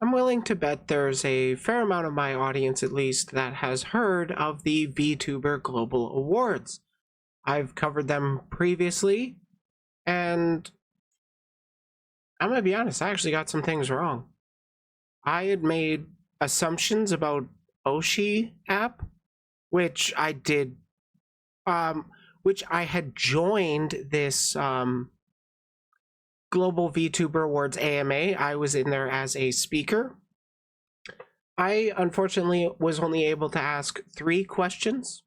I'm willing to bet there's a fair amount of my audience, at least, that has heard of the Vtuber Global Awards. I've covered them previously, and I'm gonna be honest, I actually got some things wrong. I had made assumptions about Oshi app, which I did, which I had joined this Global Vtuber Awards AMA. I was in there as a speaker. I unfortunately was only able to ask 3 questions,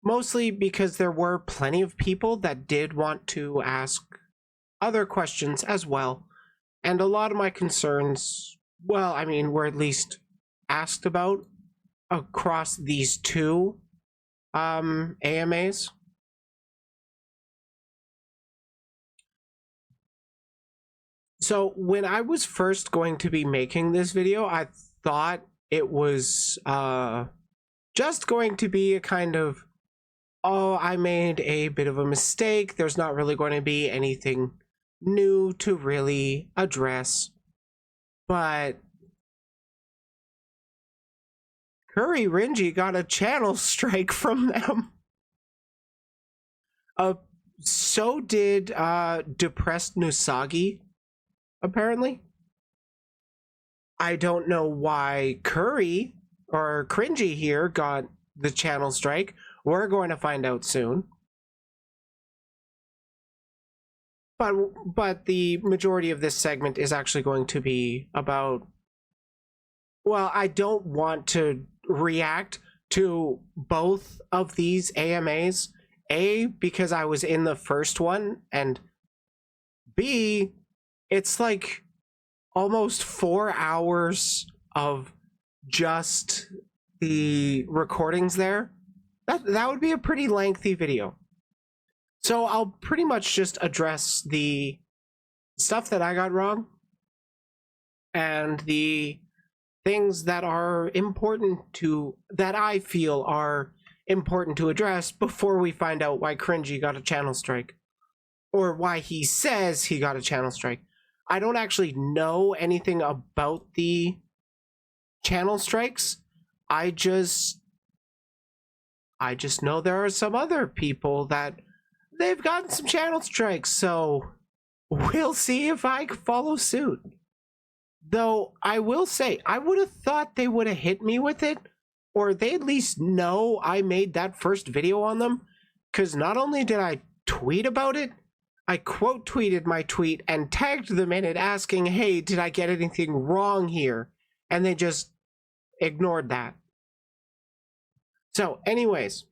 mostly because there were plenty of people that did want to ask other questions as well, and a lot of my concerns, well, I mean, were at least asked about across these 2 AMAs. So when I was first going to be making this video, I thought it was just going to be a kind of, oh, I made a bit of a mistake. There's not really going to be anything new to really address. But Curry Rinji got a channel strike from them. So did Depressed Nusagi, apparently. I don't know why Curry or Cringy here got the channel strike. We're going to find out soon. But the majority of this segment is actually going to be about, well, I don't want to react to both of these AMAs. A, because I was in the first one, and B, it's like almost 4 hours of just the recordings there. That would be a pretty lengthy video. So I'll pretty much just address the stuff that I got wrong and the things that are important to, that I feel are important to address before we find out why Cringy got a channel strike, or why he says he got a channel strike. I don't actually know anything about the channel strikes. I just know there are some other people that they've gotten some channel strikes, so we'll see if I follow suit. Though I will say, I would have thought they would have hit me with it, or they at least know I made that first video on them, because not only did I tweet about it, I quote tweeted my tweet and tagged them in it asking, hey, did I get anything wrong here? And they just ignored that. So anyways,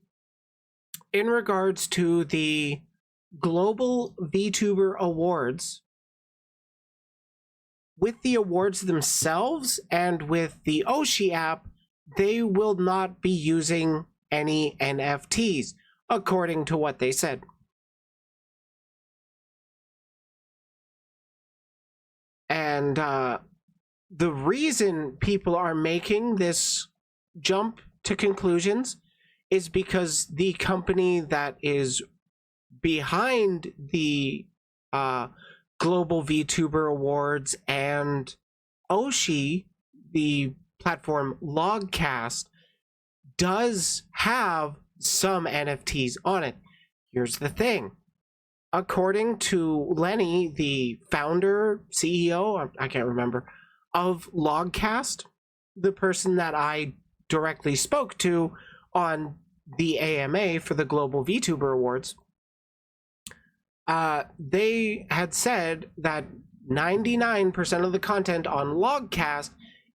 in regards to the Global Vtuber Awards, with the awards themselves and with the Oshi app, they will not be using any NFTs, according to what they said. And the reason people are making this jump to conclusions is because the company that is behind the Global Vtuber Awards and Oshi, the platform Logcast, does have some NFTs on it. Here's the thing. According to Lenny, the founder, CEO, I can't remember, of Logcast, the person that I directly spoke to on the AMA for the Global Vtuber Awards, they had said that 99% of the content on Logcast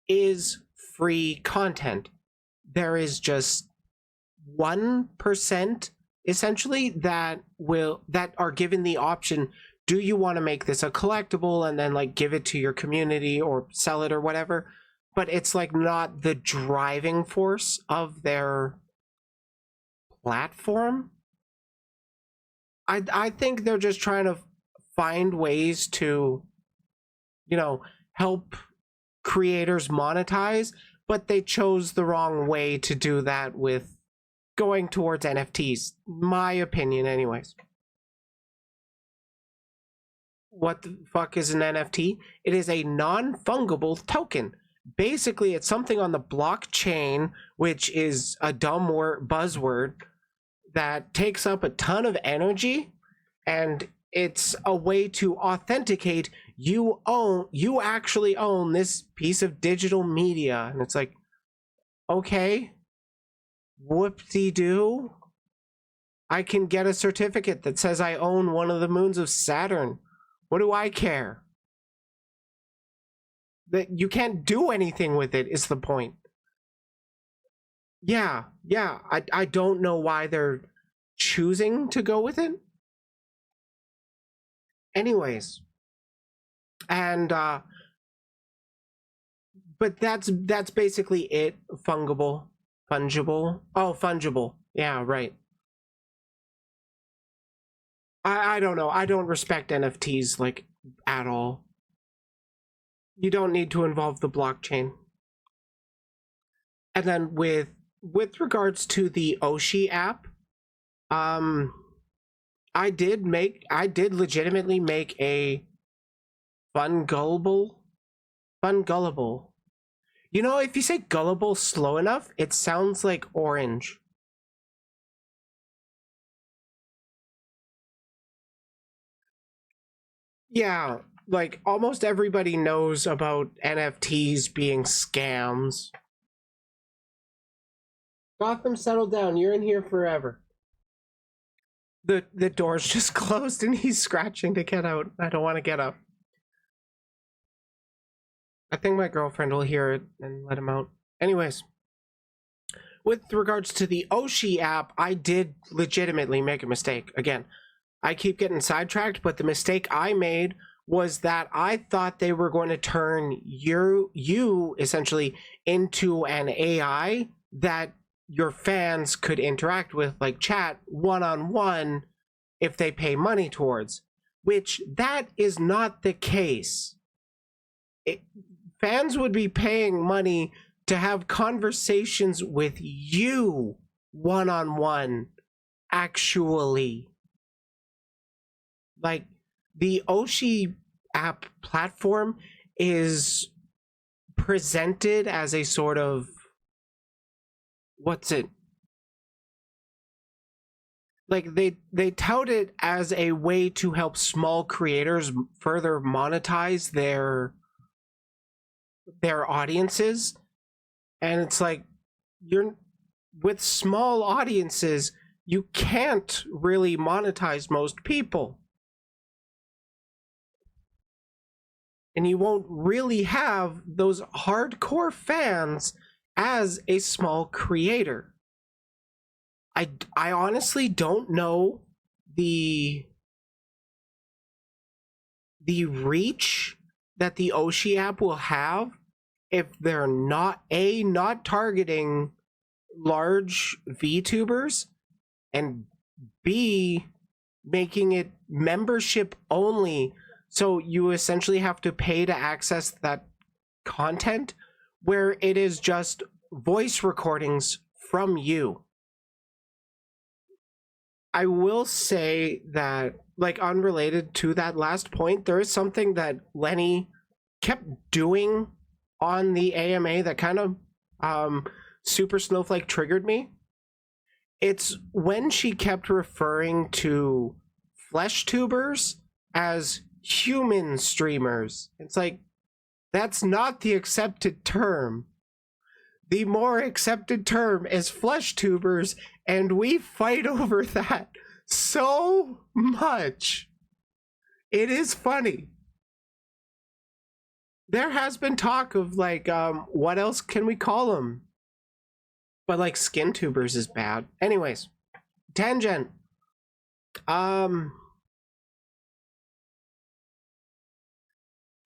is free content. There is just 1% essentially that are given the option, do you want to make this a collectible and then like give it to your community or sell it or whatever, but it's like not the driving force of their platform. I think they're just trying to find ways to, you know, help creators monetize, but they chose the wrong way to do that with going towards NFTs, my opinion anyways. what the fuck is an NFT? It is a non-fungible token. Basically, it's something on the blockchain, which is a dumb buzzword that takes up a ton of energy, and it's a way to authenticate you actually own this piece of digital media. And it's like, okay, whoop-de-doo. I can get a certificate that says I own one of the moons of Saturn. What do I care? That you can't do anything with it is the point. Yeah, I don't know why they're choosing to go with it. Anyways, and but that's basically it. Fungible. Oh, fungible. Yeah, right. I don't know. I don't respect NFTs like at all. You don't need to involve the blockchain. And then with regards to the Oshi app, I did legitimately make a fun gullible. You know, if you say gullible slow enough, it sounds like orange. Yeah, like almost everybody knows about NFTs being scams. Gotham, settle down. You're in here forever. The door's just closed and he's scratching to get out. I don't want to get up. I think my girlfriend will hear it and let him out. Anyways, with regards to the Oshi app, I did legitimately make a mistake. Again, I keep getting sidetracked, but the mistake I made was that I thought they were going to turn you essentially into an AI that your fans could interact with, like chat one-on-one if they pay money towards, which that is not the case. Fans would be paying money to have conversations with you one-on-one, actually. Like, the Oshi app platform is presented as a sort of, what's it? Like, they tout it as a way to help small creators further monetize their audiences. And it's like, you're with small audiences, you can't really monetize most people. And you won't really have those hardcore fans as a small creator. I honestly don't know the reach that the Oshi app will have if they're not targeting large VTubers, and B, making it membership only, so you essentially have to pay to access that content, where it is just voice recordings from you. I will say that, like, unrelated to that last point, there is something that Lenny kept doing on the AMA that kind of super snowflake triggered me. It's when she kept referring to Vtubers as human streamers. It's like, that's not the accepted term. The more accepted term is Vtubers, and we fight over that so much. It is funny. There has been talk of, like, what else can we call them? But, like, skin tubers is bad. Anyways, tangent.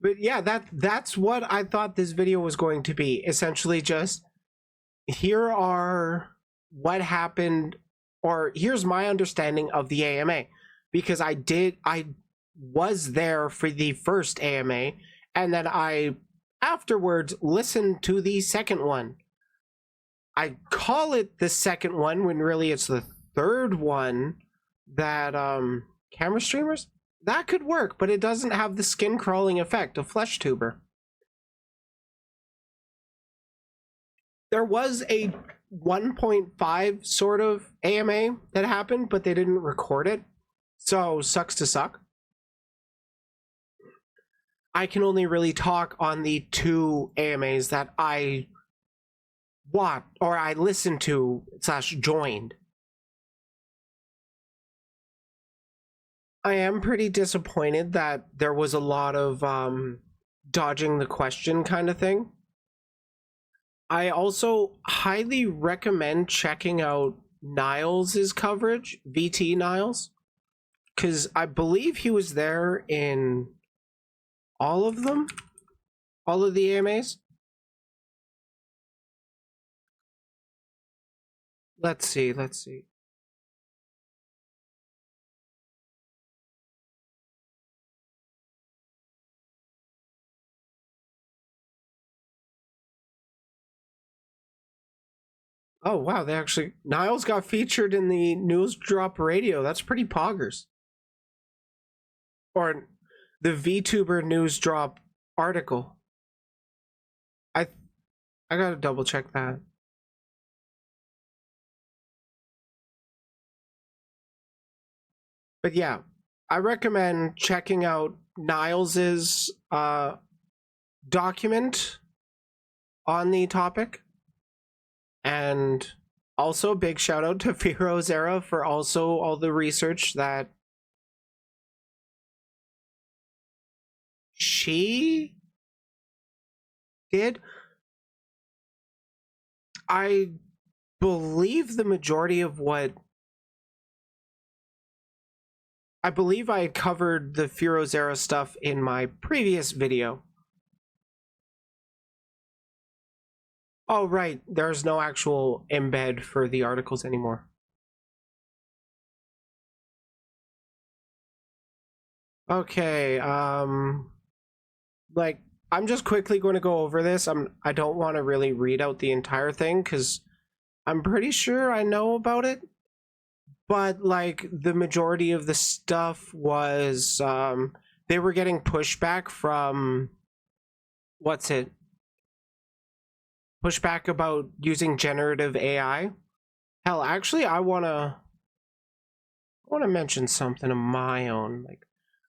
But yeah, that's what I thought this video was going to be. Essentially just, here are what happened, or here's my understanding of the AMA. Because I was there for the first AMA, and then I afterwards listened to the second one. I call it the second one when really it's the third one that camera streamers? that could work, but it doesn't have the skin crawling effect of FleshTuber. There was a 1.5 sort of AMA that happened, but they didn't record it. So sucks to suck. I can only really talk on the 2 AMAs that I watched or I listened to / joined. I am pretty disappointed that there was a lot of dodging the question kind of thing. I also highly recommend checking out Niles's coverage, VT Niles, because I believe he was there in all of them, all of the AMAs. Let's see. Oh wow, they actually Niles got featured in the News Drop Radio. That's pretty poggers. Or the VTuber News Drop article. I gotta double check that. But yeah, I recommend checking out Niles's document on the topic. And also big shout out to Firo Zera for also all the research that she did. I believe the majority of what I believe I covered the Firo Zera stuff in my previous video. Oh, right. There's no actual embed for the articles anymore. Okay, like, I'm just quickly going to go over this. I don't want to really read out the entire thing because I'm pretty sure I know about it. But, like, the majority of the stuff was, they were getting pushback from, pushback about using generative AI. Hell, actually, I wanna mention something of my own. Like,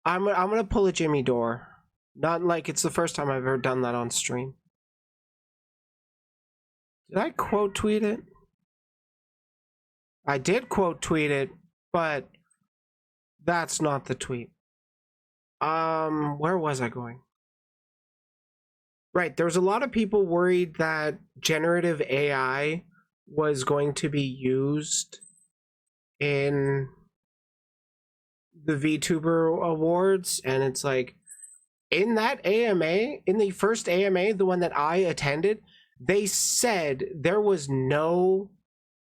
I'm gonna pull a Jimmy Dore. Not like it's the first time I've ever done that on stream. Did I quote tweet it? I did quote tweet it, but that's not the tweet. Where was I going? Right, there was a lot of people worried that generative AI was going to be used in the Vtuber Awards, and it's like, in that AMA, in the first AMA, the one that I attended, they said there was no,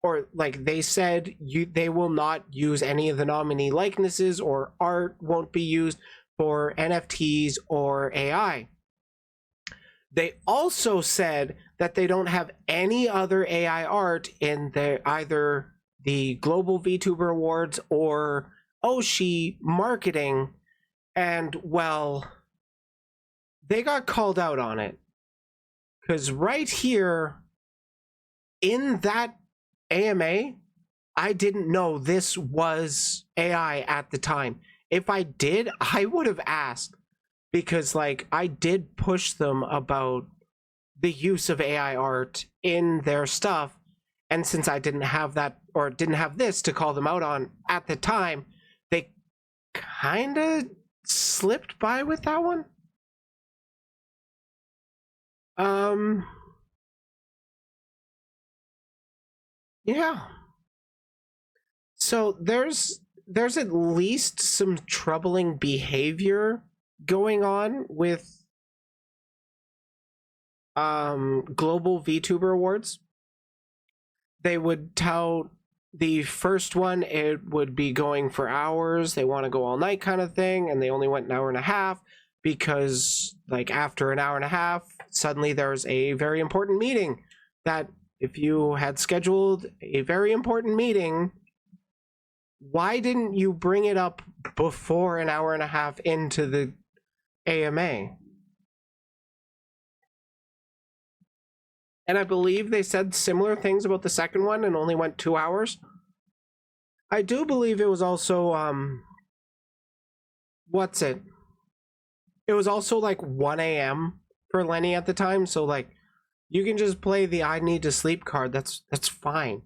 or like they said they will not use any of the nominee likenesses, or art won't be used for NFTs or AI. They also said that they don't have any other AI art in either the Global Vtuber Awards or Oshi marketing, and well, they got called out on it. Because right here, in that AMA, I didn't know this was AI at the time. If I did, I would have asked. Because, like, I did push them about the use of AI art in their stuff. And since I didn't have that, or didn't have this to call them out on at the time, they kind of slipped by with that one. Yeah. So there's at least some troubling behavior going on with global VTuber Awards. They would tout the first one, it would be going for hours. They want to go all night kind of thing, and they only went an hour and a half because, like, after an hour and a half, suddenly there's a very important meeting that if you had scheduled a very important meeting, why didn't you bring it up before an hour and a half into the AMA? And I believe they said similar things about the second one and only went 2 hours. I do believe it was also, what's it? It was also like 1 a.m. for Lenny at the time, so like, you can just play the I need to sleep card. That's fine.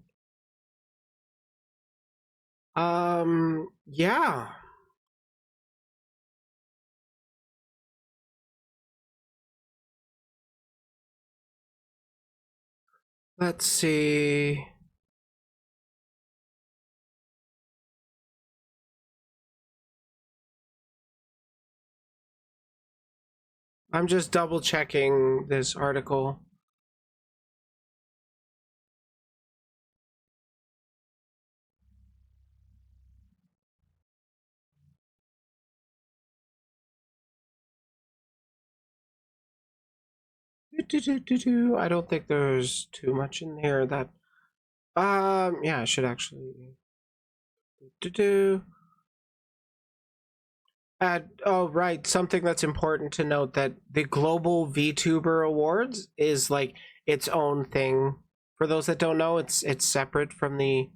Yeah. Let's see. I'm just double checking this article. I don't think there's too much in here that yeah, I should actually add. Oh right, something that's important to note, that the Global Vtuber Awards is like its own thing. For those that don't know, it's separate from the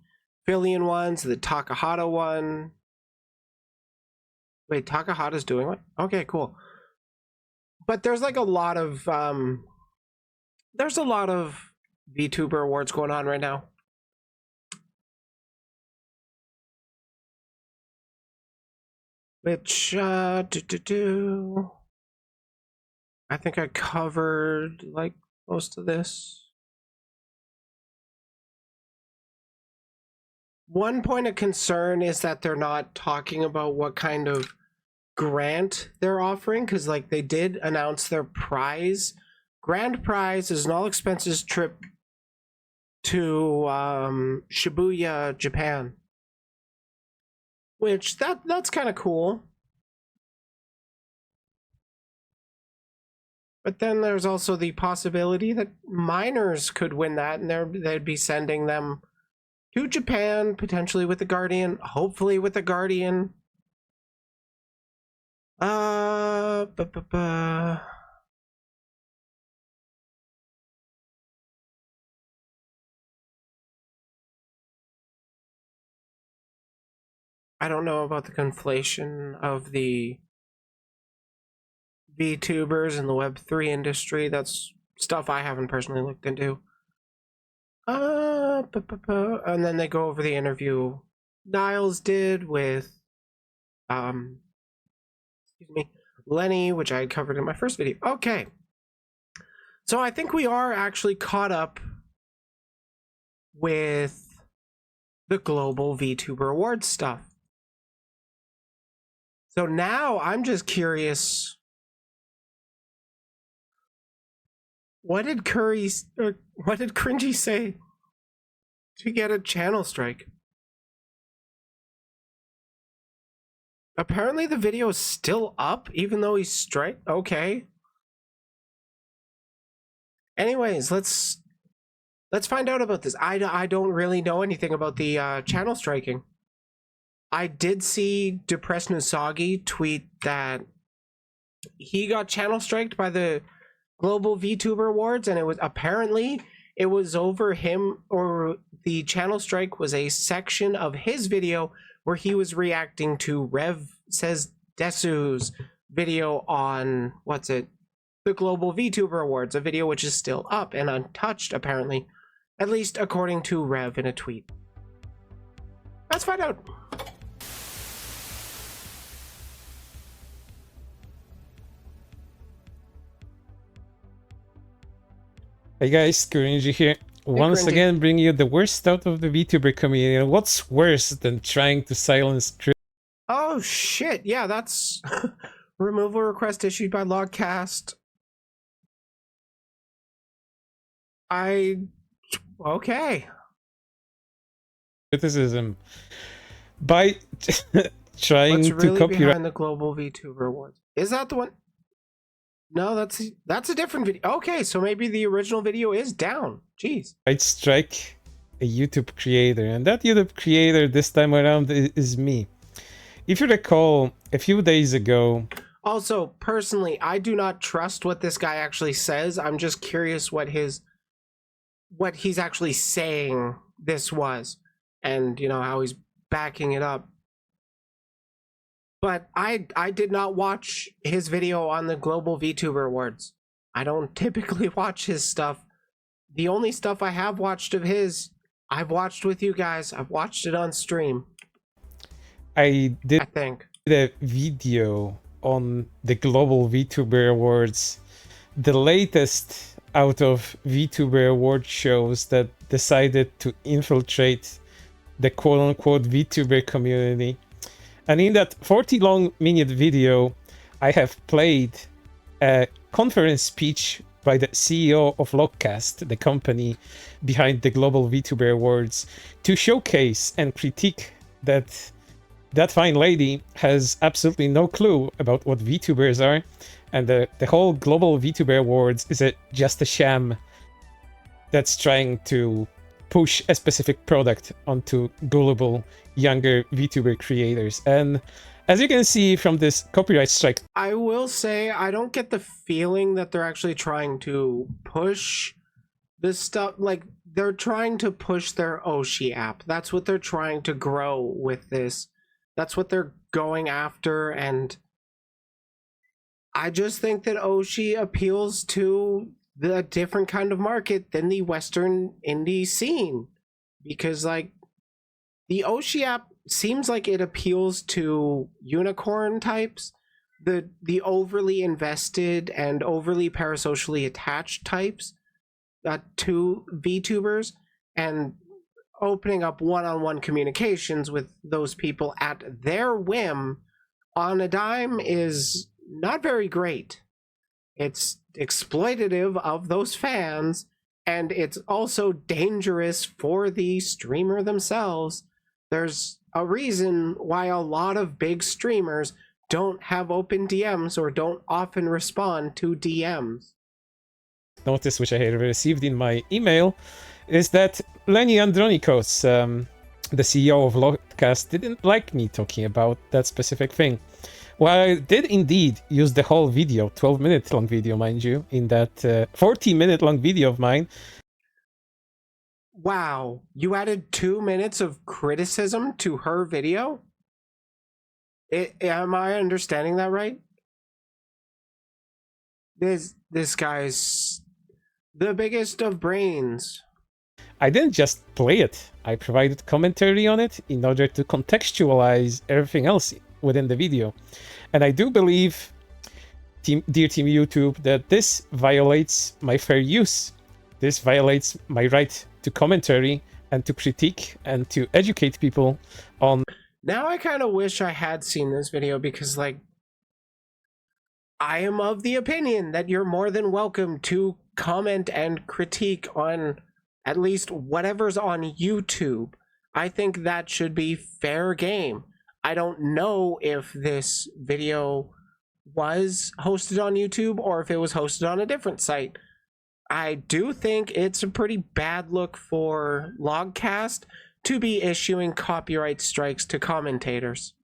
Phillian ones, the Takahata one. Wait, Takahata's doing what? Okay, cool. But there's like a lot of VTuber awards going on right now. Which I think I covered like most of this. One point of concern is that they're not talking about what kind of grant they're offering, because like they did announce their prize. Grand prize is an all expenses trip to Shibuya, Japan, which that's kind of cool. But then there's also the possibility that minors could win that, and they'd be sending them to Japan, potentially with the Guardian, hopefully with the Guardian. I don't know about the conflation of the VTubers and the Web3 industry. That's stuff I haven't personally looked into. And then they go over the interview Niles did with Lenny, which I had covered in my first video. Okay. So I think we are actually caught up with the Global Vtuber Awards stuff. So now I'm just curious, what did Cringy say to get a channel strike? Apparently the video is still up even though he's strike. Okay. Anyways, let's find out about this. I don't really know anything about the channel striking. I did see Depressed Nusagi tweet that he got channel striked by the Global Vtuber Awards, and it was over him, or the channel strike was a section of his video where he was reacting to Rev Says Desu's video on the Global Vtuber Awards, a video which is still up and untouched apparently, at least according to Rev in a tweet. Let's find out. Hey guys, Cringy here. Once again, bringing you the worst out of the VTuber community. And what's worse than trying to silence truth? Oh shit, yeah, that's removal request issued by logcast. Okay. Criticism by trying What's really to copyright behind the Global Vtuber Awards. Is that the one? No, that's a different video. Okay, so maybe the original video is down. Jeez. strike a YouTube creator, and that YouTube creator this time around is me. If you recall, a few days ago... Also, personally, I do not trust what this guy actually says. I'm just curious what he's actually saying this was, and you know how he's backing it up. But I did not watch his video on the Global Vtuber Awards. I don't typically watch his stuff. The only stuff I have watched of his, I've watched with you guys. I've watched it on stream. I think a video on the Global Vtuber Awards, the latest out of Vtuber Award shows that decided to infiltrate the quote-unquote Vtuber community. And in that 40-minute video, I have played a conference speech by the CEO of Logcast, the company behind the Global Vtuber Awards, to showcase and critique that fine lady has absolutely no clue about what VTubers are, and the whole Global Vtuber Awards is just a sham that's trying to push a specific product onto gullible younger VTuber creators. And as you can see from this copyright strike, I will say I don't get the feeling that they're actually trying to push this stuff. Like, they're trying to push their Oshi app. That's what they're trying to grow with this. That's what they're going after, and I just think that Oshi appeals to the different kind of market than the Western indie scene, because like the Oshi app seems like it appeals to unicorn types, the overly invested and overly parasocially attached types to VTubers, and opening up one-on-one communications with those people at their whim on a dime is not very great. It's exploitative of those fans, and it's also dangerous for the streamer themselves. There's a reason why a lot of big streamers don't have open DMs or don't often respond to DMs. Notice, which I had received in my email, is that Lenny Andronikos, the CEO of Logcast, didn't like me talking about that specific thing. Well, I did indeed use the whole video, 12-minute long video, mind you, in that 40-minute long video of mine. Wow, you added 2 minutes of criticism to her video? Am I understanding that right? This guy's the biggest of brains. I didn't just play it, I provided commentary on it in order to contextualize everything else within the video. And I do believe, dear Team YouTube, that this violates my fair use. This violates my right to commentary and to critique and to educate people on... Now I kind of wish I had seen this video, because like, I am of the opinion that you're more than welcome to comment and critique on at least whatever's on YouTube. I think that should be fair game. I don't know if this video was hosted on YouTube or if it was hosted on a different site. I do think it's a pretty bad look for Logcast to be issuing copyright strikes to commentators.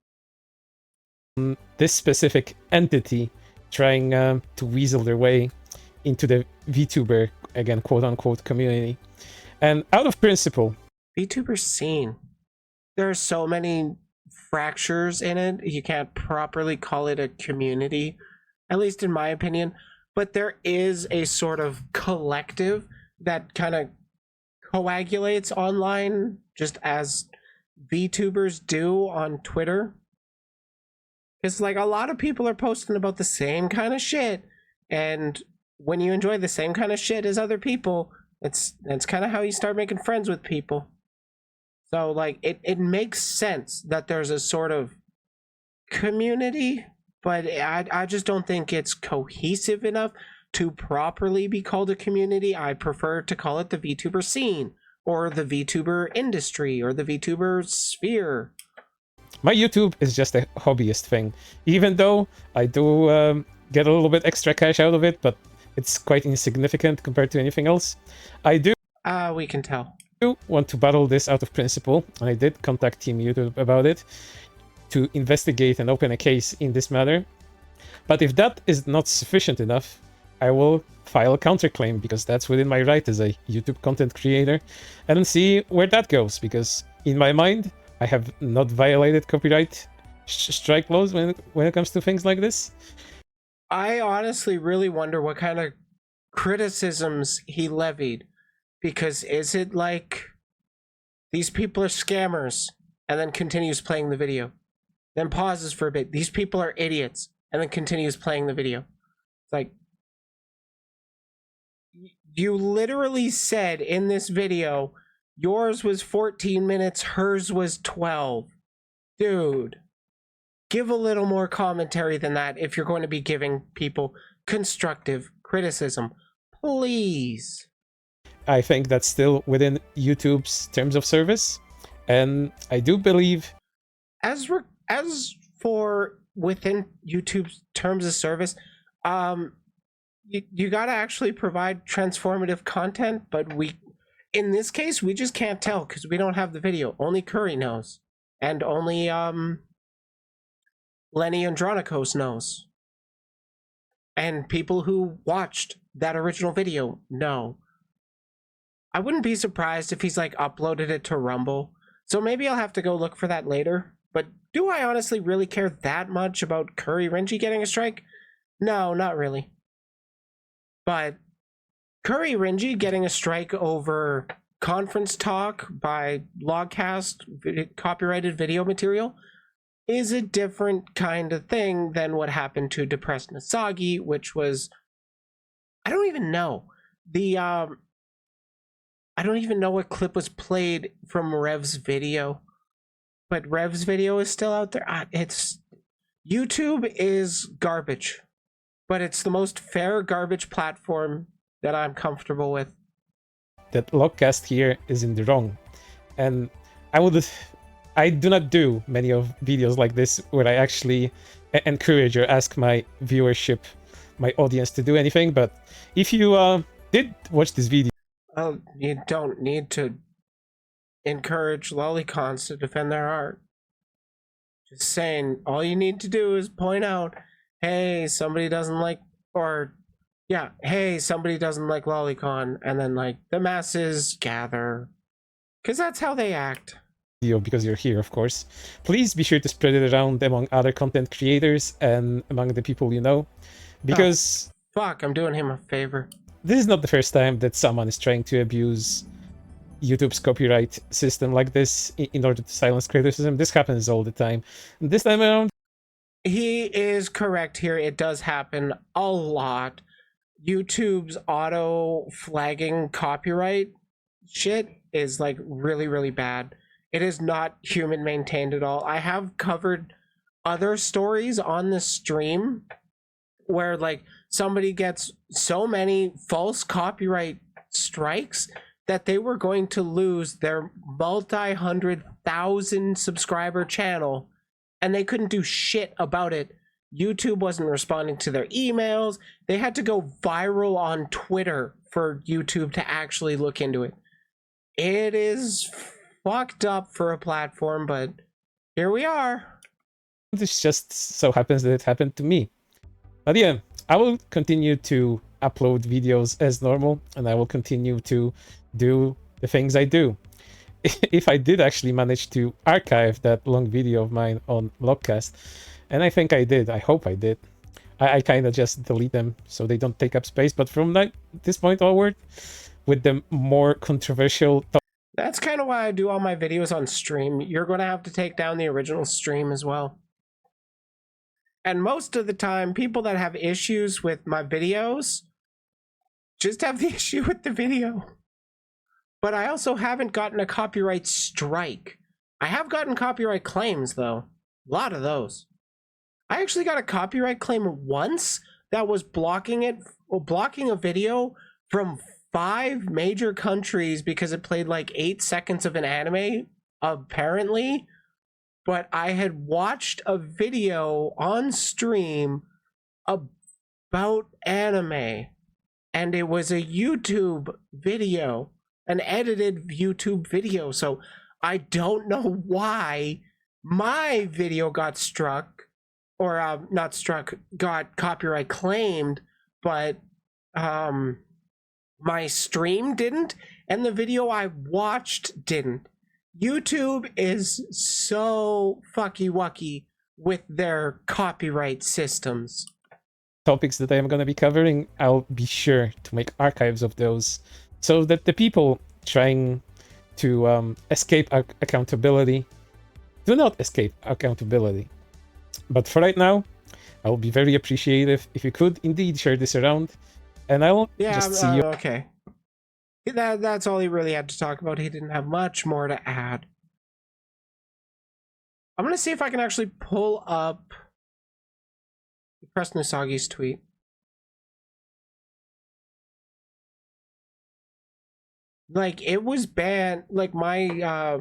This specific entity trying to weasel their way into the VTuber, again, quote-unquote, community. And out of principle... VTuber scene. There are so many fractures in it, you can't properly call it a community, at least in my opinion. But there is a sort of collective that kind of coagulates online, just as VTubers do on Twitter. It's like a lot of people are posting about the same kind of shit, and when you enjoy the same kind of shit as other people, that's kind of how you start making friends with people. So like it makes sense that there's a sort of community, but I just don't think it's cohesive enough to properly be called a community. I prefer to call it the VTuber scene, or the VTuber industry, or the VTuber sphere. My YouTube is just a hobbyist thing, even though I do get a little bit extra cash out of it, but it's quite insignificant compared to anything else. I do... We can tell. do want to battle this out of principle, and I did contact Team YouTube about it to investigate and open a case in this matter. But if that is not sufficient enough, I will file a counterclaim, because that's within my right as a YouTube content creator, and see where that goes, because in my mind, I have not violated copyright strike laws when it comes to things like this. I honestly really wonder what kind of criticisms he levied, because is it like these people are scammers and then continues playing the video, then pauses for a bit, these people are idiots, and then continues playing the video? It's like, you literally said in this video yours was 14 minutes, hers was 12. Dude, give a little more commentary than that if you're going to be giving people constructive criticism, please. I think that's still within YouTube's terms of service, and I do believe, As for within YouTube's terms of service, you gotta actually provide transformative content, but in this case, we just can't tell because we don't have the video. Only Curry knows, and only Lenny Andronikos knows, and people who watched that original video know. I wouldn't be surprised if he's like uploaded it to Rumble, so maybe I'll have to go look for that later. But do I honestly really care that much about Curry Renji getting a strike? No, not really. But Curry Renji getting a strike over conference talk by logcast copyrighted video material is a different kind of thing than what happened to Depressed Nasagi, which was, I don't even know. I don't even know what clip was played from Rev's video, but Rev's video is still out there. YouTube is garbage, but it's the most fair garbage platform that I'm comfortable with. that logcast here is in the wrong, and I do not do many of videos like this where I actually encourage or ask my viewership, my audience, to do anything. But if you did watch this video, You don't need to encourage lolicons to defend their art. Just saying, all you need to do is point out, hey, somebody doesn't like, hey, somebody doesn't like lolicon, and then like the masses gather, because that's how they act. because you're here, of course, please be sure to spread it around among other content creators and among the people you know, because Fuck, I'm doing him a favor. this is not the first time that someone is trying to abuse YouTube's copyright system like this in order to silence criticism. This happens all the time. And this time around, He is correct here. It does happen a lot. YouTube's auto flagging copyright shit is like really, really bad. It is not human maintained at all. I have covered other stories on the stream where like somebody gets so many false copyright strikes that they were going to lose their multi-100,000 subscriber channel, and they couldn't do shit about it. YouTube wasn't responding to their emails. They had to go viral on Twitter for YouTube to actually look into it. It is fucked up for a platform, but here we are. this just so happens that it happened to me. But yeah, I will continue to upload videos as normal, and I will continue to do the things I do. If I did actually manage to archive that long video of mine on logcast, and I think I did, I hope I did, I kind of just delete them so they don't take up space. But from this point onward, with the more controversial That's kind of why I do all my videos on stream. You're going to have to take down the original stream as well. And most of the time, people that have issues with my videos just have the issue with the video. But I also haven't gotten a copyright strike. I have gotten copyright claims, though. A lot of those. I actually got a copyright claim once that was blocking a video from 5 major countries because it played like 8 seconds of an anime, apparently. But I had watched a video on stream about anime, and it was a YouTube video, an edited YouTube video. So I don't know why my video got struck, or not struck, got copyright claimed, but my stream didn't, and the video I watched didn't. YouTube is so fucky wucky with their copyright systems. Topics that I am going to be covering, I'll be sure to make archives of those so that the people trying to escape accountability do not escape accountability. But for right now, I will be very appreciative if you could indeed share this around, and I will just see you. Okay. That's all he really had to talk about. He didn't have much more to add. I'm going to see if I can actually pull up Press Nusagi's tweet. Like, it was banned. Like, my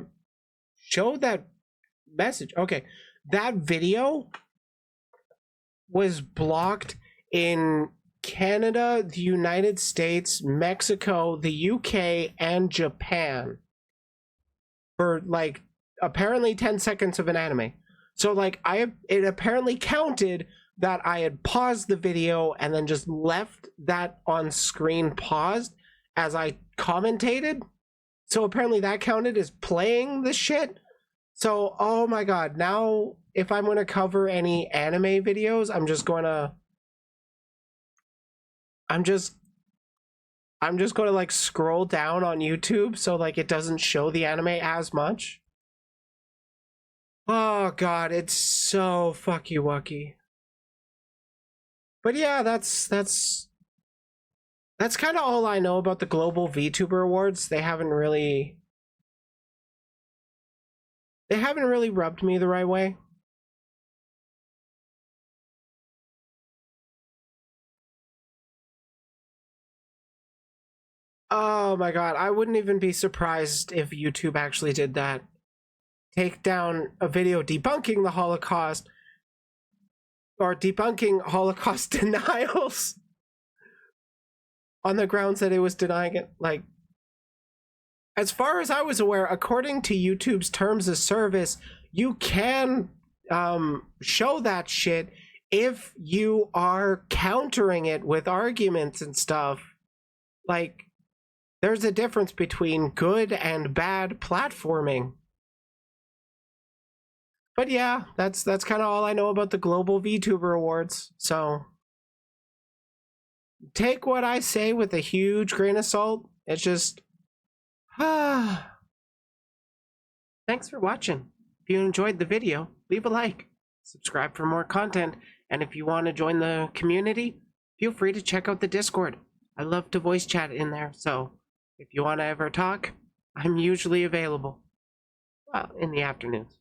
showed that message. Okay, that video was blocked in Canada, the United States, Mexico, the UK, and Japan for like apparently 10 seconds of an anime. So like it apparently counted that I had paused the video and then just left that on screen paused as I commentated. So apparently that counted as playing the shit. So, oh my god, now if I'm going to cover any anime videos, I'm just going to like scroll down on YouTube so like it doesn't show the anime as much. Oh god, it's so fucky wucky. But yeah, that's kind of all I know about the Global Vtuber Awards. They haven't really rubbed me the right way. Oh my god, I wouldn't even be surprised if YouTube actually did that. Take down a video debunking the Holocaust, or debunking Holocaust denials on the grounds that it was denying it. Like, as far as I was aware, according to YouTube's terms of service, you can show that shit if you are countering it with arguments and stuff. Like, there's a difference between good and bad platforming. But yeah, that's kind of all I know about the Global Vtuber Awards. So take what I say with a huge grain of salt. It's just thanks for watching. If you enjoyed the video, leave a like, subscribe for more content, and if you want to join the community, feel free to check out the Discord. I love to voice chat in there, so if you want to ever talk, I'm usually available. Well, in the afternoons.